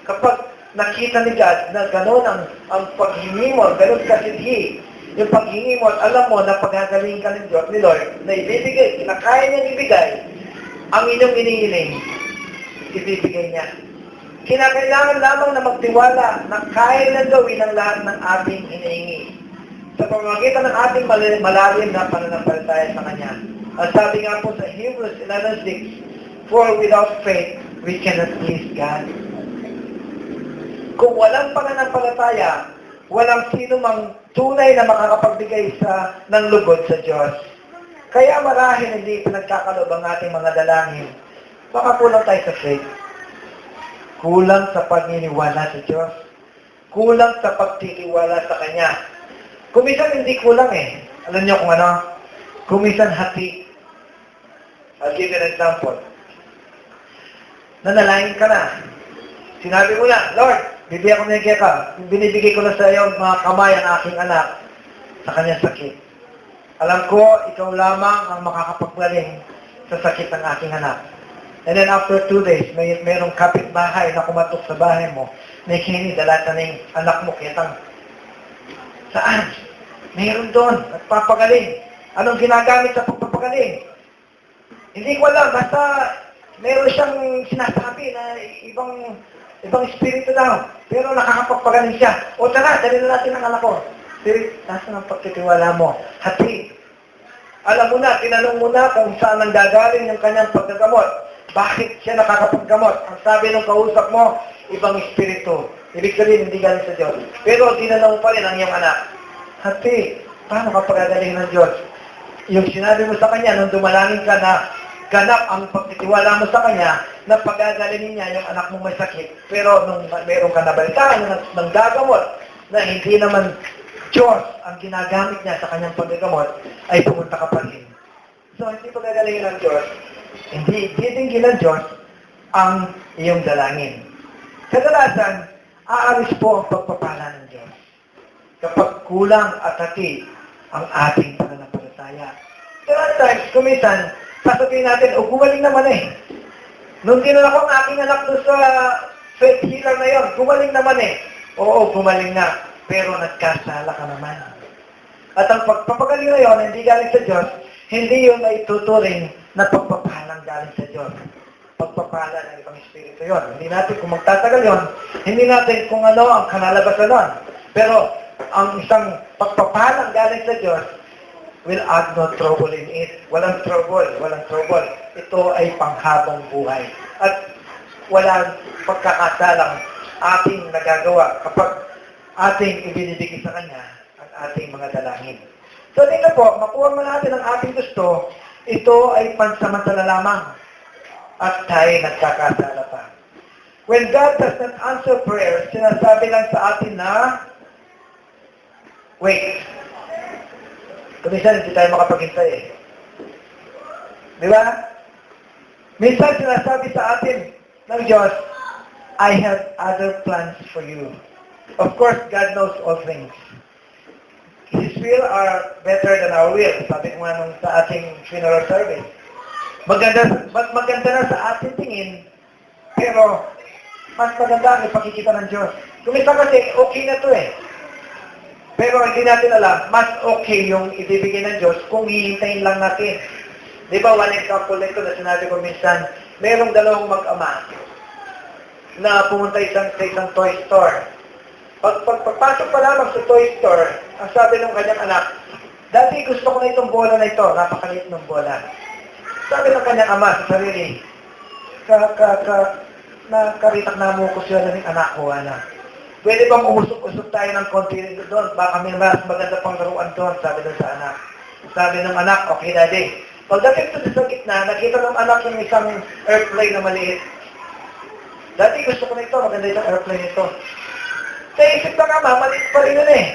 kapag nakita ni God na gano'n ang paghingi mo, gano'n kasidhi, yung paghingi mo, at alam mo na pagagaling ka ng Diyos, ni Lord, na ibibigay, na kaya niyang ibigay, ang inyong inihiling, ibibigay niya. Kinakailangan lamang na magtiwala na kaya niyang gawin ang lahat ng ating hinihingi. Sa pamamagitan ng ating malalim na pananampalataya sa Kanya. Ang sabi nga po sa Hebrews 11:6, for without faith, we cannot please God. Kung walang pananampalataya, walang sino mang tunay na makakapagbigay ng lugod sa Diyos. Kaya marahil hindi pinagkakalob ang ating mga dalangin. Baka kulang tayo sa faith. Kulang sa pagniniwala sa Diyos. Kulang sa pagtitiwala sa Kanya. Kumisan hindi kulang eh. Alam niyo kung ano? Kumisan hati. I'll give you an example. Nanalangin ka na. Sinabi mo na, Lord, bibigyan ko na yung ka. Binibigay ko na sa iyo mga kamay ang aking anak sa kanyang sakit. Alam ko, ikaw lamang ang makakapaggaling sa sakit ng aking anak. And then after 2 days, mayroong kapitbahay na kumatok sa bahay mo. May kini, dalata na yung anak mo, kitang saan? Mayroon doon, nagpapagaling. Anong ginagamit sa pagpapagaling? Hindi ko alam, basta mayroon siyang sinasabi na ibang espiritu daw. Pero nakakapagpagaling siya. O tara, dali na natin ang anak ko. Spirit, nasa ng pagtitiwala mo? Hati. Alam mo na, tinanong mo na kung saan ang gagaling yung kanyang paggagamot. Bakit siya nakakapaggamot? Ang sabi ng kausap mo, ibang espiritu. Ibig sabihin, hindi galing sa Diyos. Pero tinanong pa rin ang iyong anak. Hati, paano ka pagagaling ng Diyos? Yung sinabi mo sa kanya, nung dumalangin ka na ganap ang pagtitiwala mo sa kanya, na pagagalingin niya yung anak mong may sakit. Pero nung meron ka nabalitaan ng gagamot, na hindi naman Diyos ang ginagamit niya sa kanyang paggagamot, ay pumunta ka pa rin. So, hindi pagagalingin ng Diyos, hindi titinggin ng Diyos ang iyong dalangin. Kadalasan, aalis po ang pagpapala ng Diyos kapag kulang at hati ang ating pananampalataya. There are times, kumisan, sasabihin natin, gumaling naman eh. Nung dinala ko ang aking anak doon sa faith healer na yon, gumaling naman eh. Oo, gumaling na, pero nagkasala ka naman. At ang pagpapagaling na yon, hindi galing sa Diyos, hindi yun ay tuturing na pagpapalang galing sa Diyos. Pagpapala ng ibang espiritu yon. Hindi natin kung magtatagal yon, hindi natin kung ano ang kanalabasan nun. Pero ang isang pagpapalang galing sa Diyos will add no trouble in it. Walang trouble. Ito ay panghabang buhay. At walang pagkakasalang ating nagagawa kapag ating ibinibigay sa Kanya ang ating mga dalangin. So dito po, makuha mo natin ang ating gusto, ito ay pansamantala lamang at tayo nagkakasala pa. When God does not answer prayer, sinasabi lang sa atin na, wait. Kuminsan hindi tayo makapaghintay eh. Di ba? Minsan sinasabi sa atin ng Diyos, I have other plans for you. Of course, God knows all things. His will are better than our will. Sabi ko nga nung sa ating funeral service. Maganda na sa ating tingin, pero mas maganda ang ipakikita ng Diyos. Kumisa kasi, okay na to eh. Pero hindi natin alam, mas okay yung ibibigay ng Diyos kung hihintayin lang natin. Di ba, one example nito na sinabi ko minsan, mayroong dalawang mag-ama na pumunta sa isang toy store. Pagpasok pa lamang sa toy store, ang sabi ng kanyang anak, dati gusto ko na itong bola na ito, napakaliit ng bola. Sabi ng kanyang ama sa sarili, nakaritak na mo ko siya ng anak ko, anak. Pwede bang umusok-usok tayo ng konti doon? Baka may mas maganda pang laruan doon, sabi doon sa anak. Sabi ng anak, okay daddy. Pagdating ito sa gitna, nakita ng anak yung isang airplane na maliit. Dati gusto ko na ito, maganda itong airplane ito. Sa isip ng ama, maliit pa rin yun eh.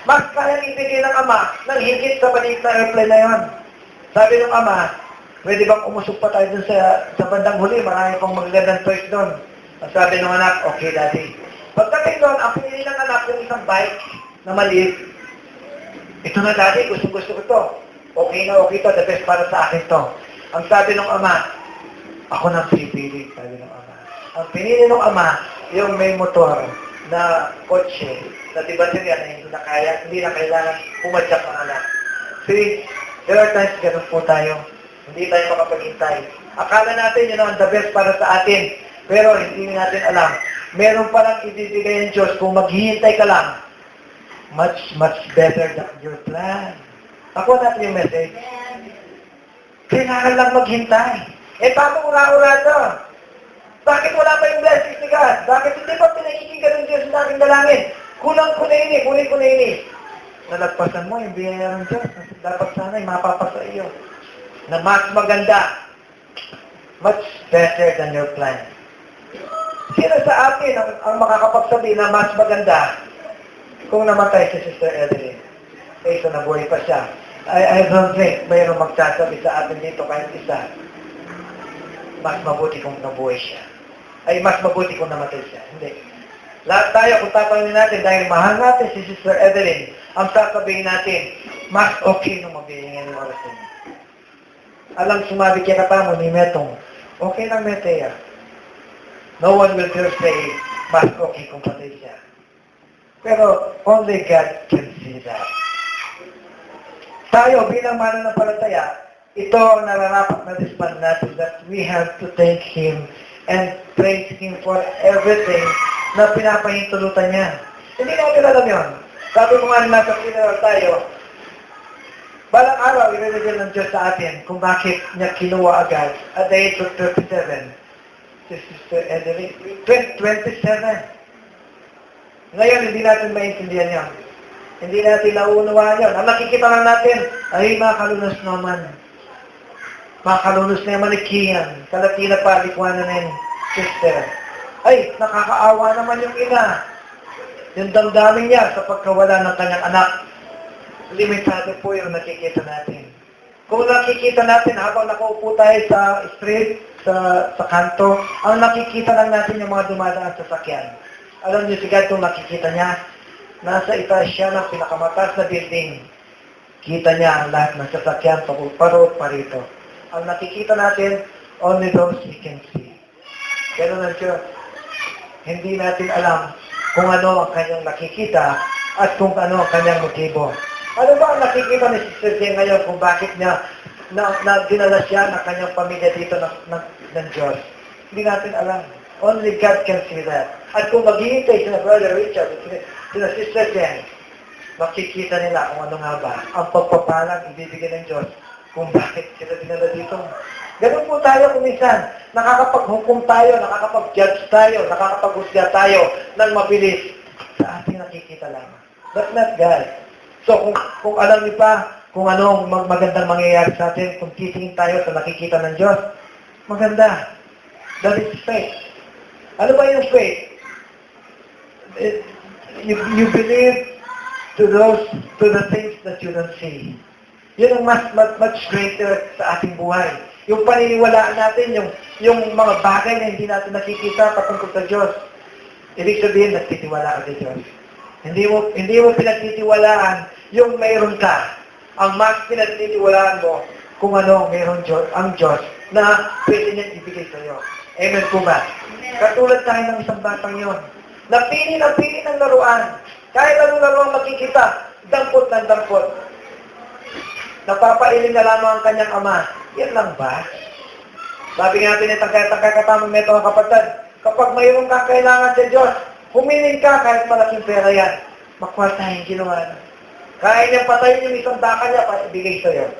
Mas kaya ibigay ng ama nang higit sa maliit na airplane na yun. Sabi ng ama, pwede bang umusok pa tayo dun sa bandang huli? Marami pang magagandang toys doon. Sabi ng anak, okay daddy. Pagdating doon, ang pinili ng anak yung isang bike na maliit. Ito na daddy, gusto ko ito. Okay na okay to, the best para sa akin to. Ang sabi ng ama, ako nang pipili, sabi ng ama. Ang pinili ng ama, yung may motor na kotse, na baterya na hindi na kailangan pumadyak ang anak. See, there are times ganun po tayo. Hindi tayo makapaghintay. Akala natin yun ang the best para sa atin, pero hindi natin alam. Meron palang ibibigay ng Diyos kung maghihintay ka lang. Much, much better than your plan. Ako natin yung message. Kailangan lang maghintay. Eh, paano ura-ura to? Bakit wala pa yung blessings ni God? Bakit hindi pa pinakikinggan ng Diyos sa aking dalangin? Kulang ko na ini, kunin ko na ini. Nalagpasan mo yung biyaya ng Diyos. Dapat sana ay mapapasa iyo. Na mas maganda. Much better than your plan. Sino sa atin ang makakapagsabi na mas maganda kung namatay si Sister Evelyn? Kaysa nabuhay pa siya. I don't think mayroong magsasabi sa atin dito kahit isa. Mas mabuti kung nabuhay siya. Ay, mas mabuti kung namatay siya. Hindi. Lahat tayo, kung tatanungin natin, dahil mahal natin si Sister Evelyn, ang sasabihin natin, mas okay nung mabihingin ng oras niya. Alang sumabi kaya katamo ni Metong, okay lang Metea. No one will dare say, mas okay kung patay siya. Pero only God can see that. Tayo bilang mananampalataya, ito ang nararapat na disband natin that we have to thank Him and praise Him for everything na pinapahintulutan niya. Hindi natin alam yun. Sabi ko nga nasa funeral tayo, balang araw, i-reveal ng Diyos sa atin kung bakit niya kinuha agad at the age of 37. Si Sister Edeline, 27. Ngayon, hindi natin maintindihan yun. Hindi natin naunawaan yun. Ang nakikita lang natin, ay makalunos naman. Makalunos na yung manikiyan. Kalatina pa, likwanan na yung sister. Ay, nakakaawa naman yung ina. Yung damdamin niya sa pagkawala ng kanyang anak. Limitado po yung nakikita natin. Kung nakikita natin habang nakaupo tayo sa street, sa kanto, ang nakikita lang natin yung mga dumadaan sa sakyan. Alam niyo si God kung nakikita niya, nasa itaas siya ng pinakamataas na building. Kita niya ang lahat ng sasakyan, parot parito. Ang nakikita natin, only those we can see. Ganun ang Diyos. Hindi natin alam kung ano ang kanyang nakikita at kung ano ang kanyang motibo. Ano ba ang nakikita ni Sister Jane ngayon kung bakit niya dinala siya ng kanyang pamilya dito ng Diyos? Hindi natin alam. Only God can see that. At kung maghihintay sila Brother Richard, sila Sister Jane, makikita nila kung ano nga ba ang pagpapalang ibibigay ng Diyos kung bakit sila dinala dito. Ganun po tayo kuminsan. Nakakapaghukom tayo, nakakapag-judge tayo, nakakapaghusga tayo ng mabilis sa ating nakikita lamang. But not God. So kung alam niyo pa kung ano ang magandang mangyayari sa atin, kung titingin tayo sa nakikita ng Diyos, maganda. That is faith. Ano ba yung faith? You believe to the things that you don't see. Yun ang much greater sa ating buhay. Yung paniniwalaan natin, yung mga bagay na hindi natin nakikita patungkol sa Diyos. Ibig sabihin, nagtitiwala ka sa Diyos. Hindi mo pinagtitiwalaan yung mayroon ka. Ang mas pinagtitiwalaan mo kung ano mayroon ang Diyos na pwede niyang ibigay sa iyo. Amen po ba? Katulad tayo ng isang batang yun. Napili ng laruan. Kahit anong laruan makikita, dampot ng dampot. Napapailing na lamang ang kanyang ama. Yan lang ba? Sabi nga natin itang katamang neto ang kapatid, kapag mayroon kang kailangan sa Diyos, humiling ka kahit malaking pera yan. Makuha tayong ginawa. Kaya niyang patayin yung isang baka niya para ibigay sa iyo.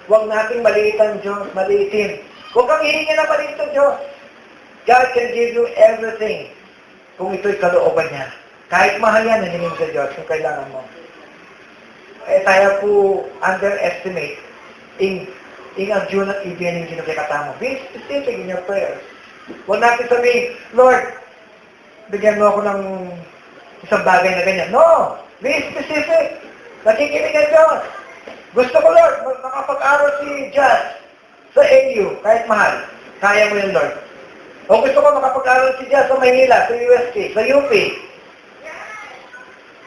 Huwag nating maliitan Diyos, maliitin. Huwag kang hihingi na maliit sa Diyos. God can give you everything kung ito'y kalooban niya. Kahit mahal yan, naningin sa Diyos kung kailangan mo. Eh, tayo po underestimate in ang Diyos at ibigay ng kinukikata mo. Be specific in your prayers. Huwag natin sabihin, Lord, bigyan mo ako ng isang bagay na ganyan. No! Be specific. Nakikinig ang Diyos. Gusto ko, Lord, makapag-aral si Jazz sa AU, kahit mahal. Kaya mo yun, Lord. O gusto ko makapag-aral si Jazz sa Maynila, sa UST, sa UP.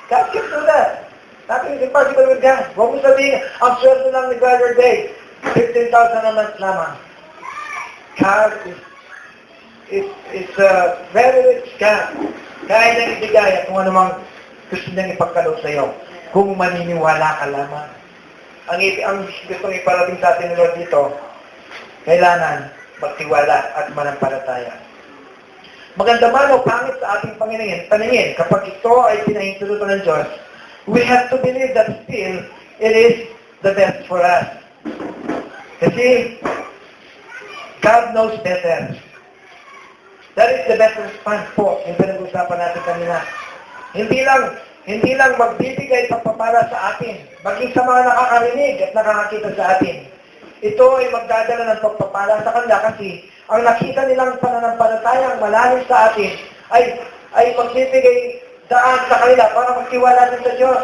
God can do that. Nothing is impossible with God. Huwag mo sabihin, ang sweldo lang ni Brother Dave, 15,000 a month lamang. God is a very rich God. Kaya niyang ibigay at kung anumang gusto niyang ipagkaloob sa iyo. Kung maniniwala ka lamang. Ang gusto ng iparating sa atin ni Lord dito, kailangan magtiwala at manampalataya. Maganda man o pangit sa ating paningin, kapag ito ay pinahintulutan ng Diyos, we have to believe that still it is the best for us. Kasi God knows better. That is the best response po yung pinag-usapan natin kanina. Hindi lang magbibigay pagpapala sa atin, maging sa mga nakakarinig at nakakakita sa atin. Ito ay magdadala ng pagpapala sa kanila kasi ang nakita nilang pananampalatayang malalim sa atin ay magbibigay daan sa kanila para magtiwala din sa Diyos.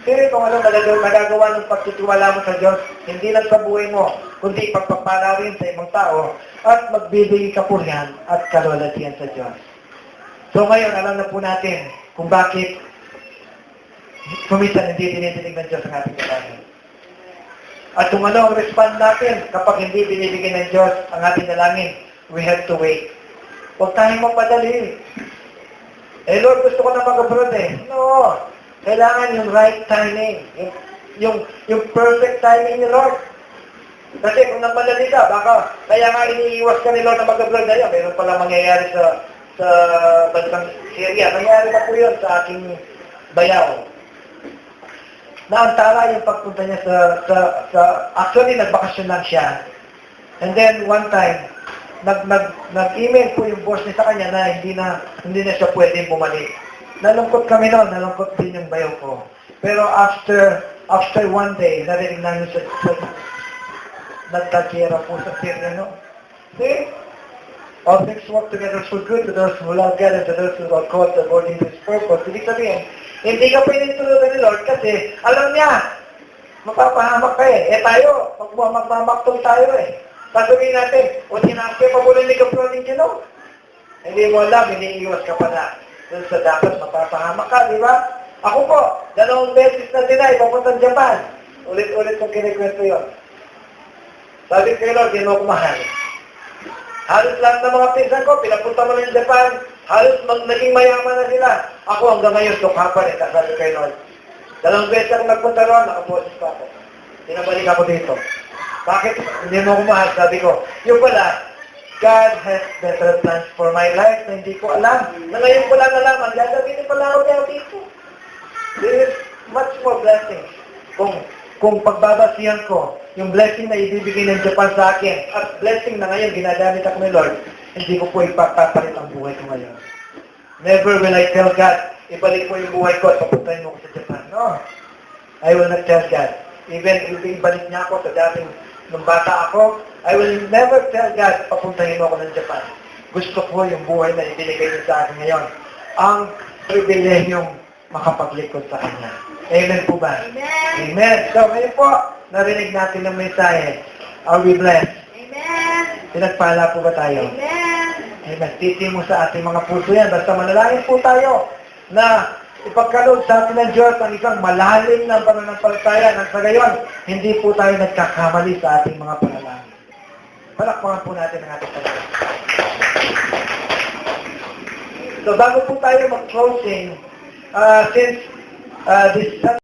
Pero kung ano nagagawa ng pagtitiwala mo sa Diyos, hindi lang sa buhay mo, kundi pagpapala rin sa ibang tao at magbibigay kapurihan at kalwalatian sa Diyos. So ngayon, alam na po natin kung bakit kumisan hindi dinidinig ng Diyos ang ating dalangin. At kung ano ang respond natin kapag hindi binibigay ng Diyos ang ating dalangin, we have to wait. Huwag tayong magpadali. Eh Lord, gusto ko na mag-abroad eh. No. Kailangan yung right timing. Yung perfect timing ni Lord. Kasi kung nagmadali ka, baka kaya nga iniiwas ka ni Lord na mag-abroad na yun. Mayroon pala mangyayari sa bansang Syria. Nangyari na po yun sa aking bayaw. Naantala yung pagpunta niya actually nagbakasyon lang siya. And then one time, nag-email po yung boss niya sa kanya na hindi na siya pwedeng bumalik. Nalungkot kami noon, nalungkot din yung bayaw ko. Pero after one day, narinig namin sa nagkakira po sa Syria, no? See? All things work together for good to those who love God and to those who are called according to His purpose. Ibig sabihin, hindi ka pwedeng tulugan ni Lord kasi alam niya, mapapahamak ka eh. Eh tayo, magmamaktong tayo eh. Sasabihin natin, o sinakya pa muna ni Kapronin Gino. Hindi mo alam, iniiwas ka pa na. Doon sa dapat mapapahamak ka, di ba? Ako po, 2 beses na din ay papuntang Japan. Ulit-ulit kong kinikwento yun. Sabi ko kay Lord, di mo ako mahal. Halos lahat ng mga pinsan ko, pinapunta mo na yung Japan. Halos naging mayaman na sila. Ako hanggang ngayon, sukha pa rin. Sabi kay Lord, 2 beses ako nagpunta roon, nakaboses pa ako. Tinabalik ako dito. Bakit hindi mo ako mahal? Sabi ko, yung pala, God has better plans for my life na hindi ko alam. Na ngayon ko lang nalaman, gagawin pala ako niya dito. There is much more blessings. Kung pagbabasihan ko, yung blessing na ibibigay ng Japan sa akin, at blessing na ngayon ginagamit ako ni Lord, hindi ko po ipapapalit ang buhay ko ngayon. Never will I tell God, ibalik mo yung buhay ko at papuntahin mo ko sa Japan. No. I will not tell God. Even ibalik niya ako sa dating nung bata ako, I will never tell God, papuntahin mo ako ng Japan. Gusto ko yung buhay na ibinigay niya sa akin ngayon. Ang pribilehiyong makapaglikod sa Kanya. Amen po ba? Amen. Amen. So, ngayon po, narinig natin ng mensahe. Are we blessed? Amen. Pinagpala po ba tayo? Amen. Amen. Titi mo sa ating mga puso yan. Basta manalangin po tayo na ipagkaloob sa atin ng Diyos ang isang malalim na pananampalataya nang sa gayon, hindi po tayo nagkakamali sa ating mga panalangin. Palakpakan po natin ang ating panalangin. So bago po tayo mag-closing, since this